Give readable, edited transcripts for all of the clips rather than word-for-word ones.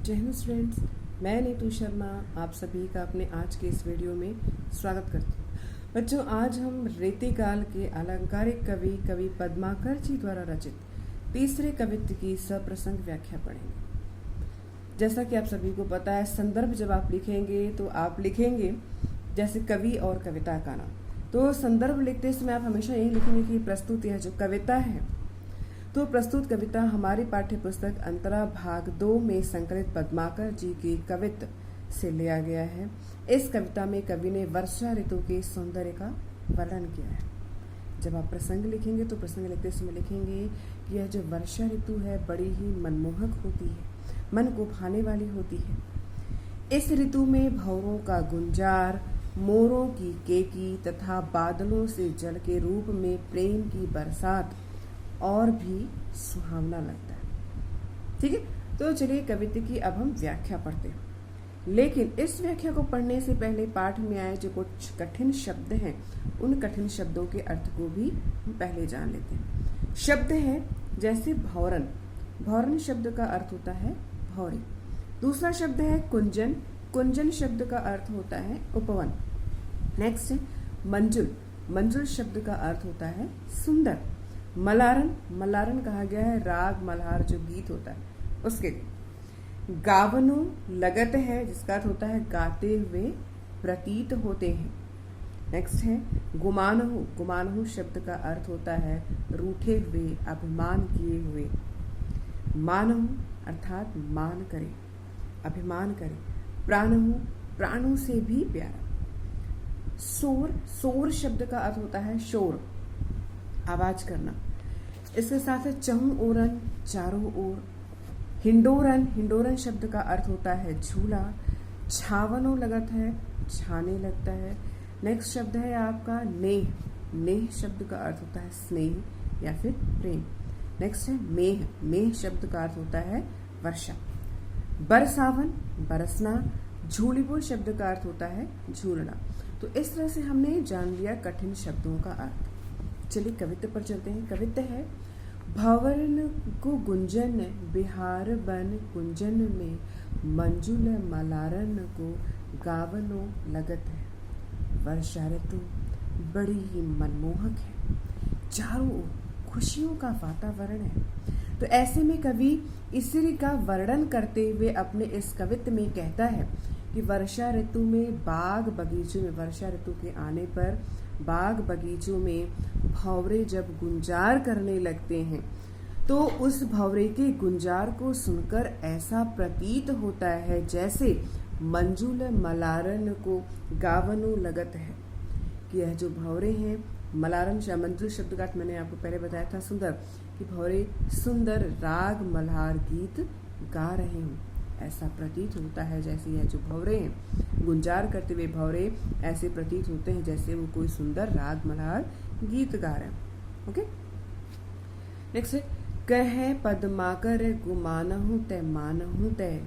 जय हिंद स्टूडेंट्स, मैं नीतू शर्मा आप सभी का अपने आज के इस वीडियो में स्वागत करती हूँ। बच्चों, आज हम रीतिकाल के अलंकारिक कवि पद्माकर जी द्वारा रचित तीसरे कवित्व की सप्रसंग व्याख्या पढ़ेंगे। जैसा कि आप सभी को पता है, संदर्भ जब आप लिखेंगे तो आप लिखेंगे जैसे कवि और कविता का नाम। तो संदर्भ लिखते समय आप हमेशा यही लिखेंगे कि प्रस्तुत यह जो कविता है, तो प्रस्तुत कविता हमारी पाठ्य पुस्तक अंतरा भाग 2 में संकलित पद्माकर जी की कवित्व से लिया गया है। इस कविता में कवि ने वर्षा ऋतु के सौंदर्य का वर्णन किया है। जब आप प्रसंग लिखेंगे तो प्रसंग लिखते समय लिखेंगे कि यह जो वर्षा ऋतु है बड़ी ही मनमोहक होती है, मन को भाने वाली होती है। इस ऋतु में भंवरों का गुंजार, मोरों की केकी तथा बादलों से जल के रूप में प्रेम की बरसात और भी सुहावना लगता है। ठीक है, तो चलिए कविता की अब हम व्याख्या पढ़ते हैं। लेकिन इस व्याख्या को पढ़ने से पहले पाठ में आए जो कुछ कठिन शब्द हैं, उन कठिन शब्दों के अर्थ को भी हम पहले जान लेते हैं। शब्द है जैसे भौरन। भौरन शब्द का अर्थ होता है भौरी। दूसरा शब्द है कुंजन। कुंजन शब्द का अर्थ होता है उपवन। नेक्स्ट है मंजुल। मंजुल शब्द का अर्थ होता है सुंदर। मलारन। मलारन कहा गया है राग मल्हार जो गीत होता है उसके लिए। गावनो लगत है जिसका अर्थ होता है गाते हुए प्रतीत होते हैं। नेक्स्ट है गुमानहु। गुमानहु शब्द का अर्थ होता है रूठे हुए, अभिमान किए हुए। मानहु अर्थात मान करे, अभिमान करे। प्राणहु प्राणों से भी प्यारा। शोर। शोर शब्द का अर्थ होता है शोर, आवाज करना। इसके साथ है चहुं ओरन, चारों ओर। हिंडोरन। हिंडोरन शब्द का अर्थ होता है झूला। छावनो लगत है, छाने लगता है। नेक्स्ट शब्द है आपका नेह। नेह शब्द का अर्थ होता है स्नेह या फिर प्रेम। नेक्स्ट है मेह। मेह शब्द का अर्थ होता है वर्षा। बरसावन, बरसना। झूलीबो शब्द का अर्थ होता है झूलना। तो इस तरह से हमने जान लिया कठिन शब्दों का अर्थ। चलिए कविता पर चलते हैं। कविता है भंवर को गुंजन, बिहार बन कुंजन में मंजुल मलारन को गावनो लगत है। वर्षा ऋतु बड़ी ही मनमोहक है, चारों ओर खुशियों का वातावरण है। तो ऐसे में कवि इसी का वर्णन करते हुए अपने इस कवित्व में कहता है कि वर्षा ऋतु में बाग बगीचों में, वर्षा ऋतु के आने पर बाग बगीचों में भंवरे जब गुंजार करने लगते हैं तो उस भंवरे के गुंजार को सुनकर ऐसा प्रतीत होता है जैसे मंजुल मलारन को गावनो लगत है। कि यह जो भंवरे हैं, मलारन मंजुल शब्द का मैंने आपको पहले बताया था सुंदर, कि भंवरे सुंदर राग मल्हार गीत गा रहे हों, ऐसा प्रतीत होता है जैसे यह जो भंवरे हैं गुंजार करते हुए भंवरे ऐसे प्रतीत होते हैं जैसे वो कोई सुंदर राग मल्हार गीत गा रहे हैं। ओके, नेक्स्ट है कहे पद्माकर गुमानहु तय मानहु तय।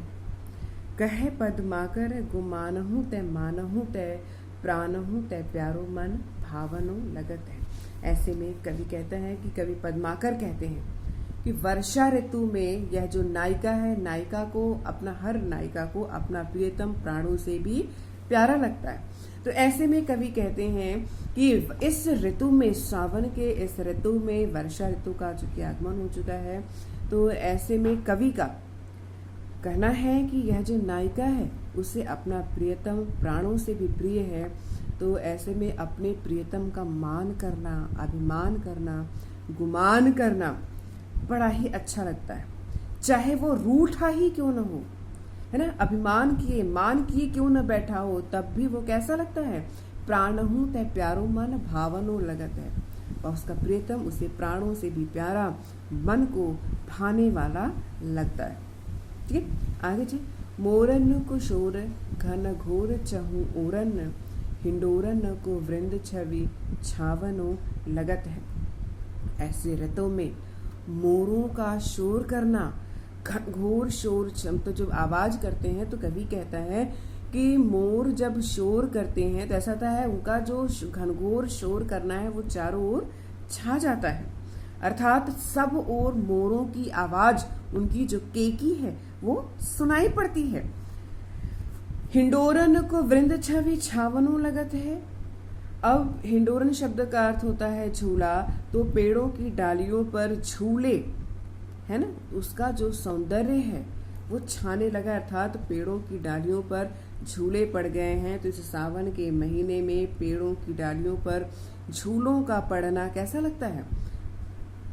कहे पद्माकर गुमानहु तय मानहु तय, प्राणहु तय प्यारो मन भावनो लगत है। ऐसे में कवि कहता है कि कवि पद्माकर कहते हैं कि वर्षा ऋतु में यह जो नायिका है, नायिका को अपना, हर नायिका को अपना प्रियतम प्राणों से भी प्यारा लगता है। तो ऐसे में कवि कहते हैं कि इस ऋतु में, श्रावण के इस ऋतु में, वर्षा ऋतु का चूंकि आगमन हो चुका है, तो ऐसे में कवि का कहना है कि यह जो नायिका है उसे अपना प्रियतम प्राणों से भी प्रिय है। तो ऐसे में अपने प्रियतम का मान करना, अभिमान करना, गुमान करना बड़ा ही अच्छा लगता है, चाहे वो रूठा ही क्यों न हो, है ना। अभिमान किए, मान किए क्यों न बैठा हो, तब भी वो कैसा लगता है। प्राणहु तय प्यारो मन भावनो लगत है। और उसका प्रियतम उसे प्राणों से भी प्यारा, मन को भाने वाला लगता है। ठीक है, आगे चलिए। मोरन को शोर घन घोर चहु ओरन, हिंडोरन को वृंद छवि छावनो लगत है। ऐसे ऋतु में मोरों का शोर करना, घनघोर शोर, तो जब आवाज करते हैं तो कवि कहता है कि मोर जब शोर करते हैं तो ऐसा होता है उनका जो घनघोर शोर करना है वो चारों ओर छा जाता है। अर्थात सब ओर मोरों की आवाज उनकी जो केकी है वो सुनाई पड़ती है। हिंडोरन को वृंद छवि छावनो लगत है। अब हिंडोरन शब्द का अर्थ होता है झूला, तो पेड़ों की डालियों पर झूले है ना, उसका जो सौंदर्य है वो छाने लगा, अर्थात पेड़ों की डालियों पर झूले पड़ गए हैं। तो इस सावन के महीने में पेड़ों की डालियों पर झूलों का पड़ना कैसा लगता है?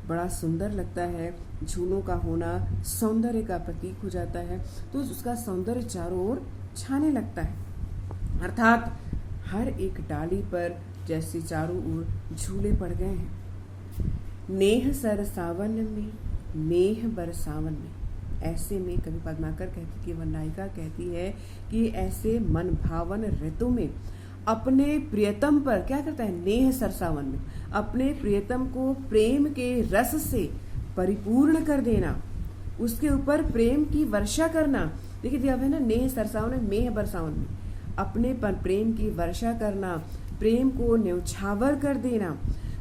बड़ा सुंदर लगता है। झूलों का होना सौंदर्य का प्रतीक हो जाता है, तो उसका सौंदर्य चारों ओर छाने लगता है, अर्थात हर एक डाली पर जैसे चारों ओर झूले पड़ गए हैं। नेह सर सावन में मेह बरसावन में, ऐसे में कवि पद्माकर कहती कि वह नायिका कहती है कि ऐसे मन भावन ऋतु में अपने प्रियतम पर क्या करता है? नेह सरसावन में अपने प्रियतम को प्रेम के रस से परिपूर्ण कर देना, उसके ऊपर प्रेम की वर्षा करना। देखिए अब है ना, नेह सरसावन में मेह बरसावन में अपने पर प्रेम की वर्षा करना, प्रेम को न्यौछावर कर देना।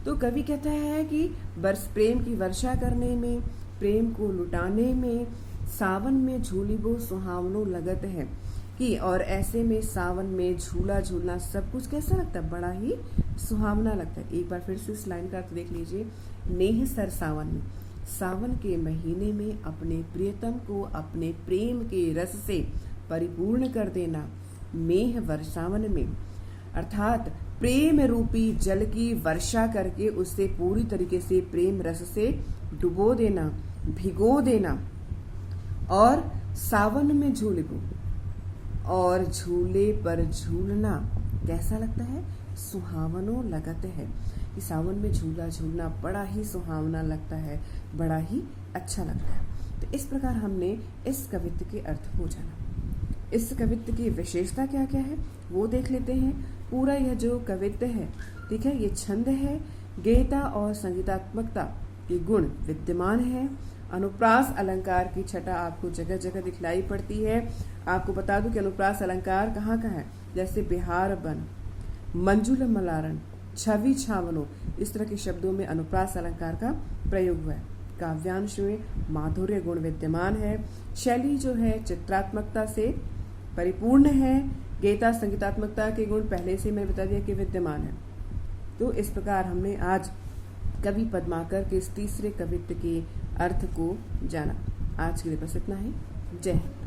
तो कवि कहता है कि प्रेम की वर्षा करने में, प्रेम को लुटाने में सावन में झूली वो सुहावनो लगत है कि, और ऐसे में सावन में झूला झूलना सब कुछ कैसा लगता है? बड़ा ही सुहावना लगता है। एक बार फिर से इस लाइन का अर्थ देख लीजिए। नेह सर सावन में, सावन के महीने में अपने प्रियतम को अपने प्रेम के रस से परिपूर्ण कर देना। मेह वर्षावन में अर्थात प्रेम रूपी जल की वर्षा करके उससे पूरी तरीके से प्रेम रस से डुबो देना, भिगो देना। और सावन में झूले को, और झूले पर झूलना कैसा लगता है? सुहावनो लगत है कि सावन में झूला झूलना बड़ा ही सुहावना लगता है, बड़ा ही अच्छा लगता है। तो इस प्रकार हमने इस कवित्व के अर्थ को जाना। इस कवित्व की विशेषता क्या क्या है वो देख लेते हैं। पूरा यह जो कवित्व है, ठीक है, ये छंद है, गेयता और संगीतात्मकता के गुण विद्यमान है। अनुप्रास अलंकार की छटा आपको जगह जगह दिखलाई पड़ती है। आपको बता दूं कि अनुप्रास अलंकार कहाँ का है? जैसे बिहार बन, मंजुल मलारन, छवि छावनो, इस तरह के शब्दों में अनुप्रास अलंकार का प्रयोग हुआ है। काव्यांश में माधुर्य गुण विद्यमान है। शैली जो है चित्रात्मकता से परिपूर्ण है। गेयता संगीतात्मकता के गुण पहले से मैंने बता दिया कि विद्यमान है। तो इस प्रकार हमने आज कवि पद्माकर के इस तीसरे कवित्व के अर्थ को जाना। आज के लिए बस इतना ही। जय हिंद।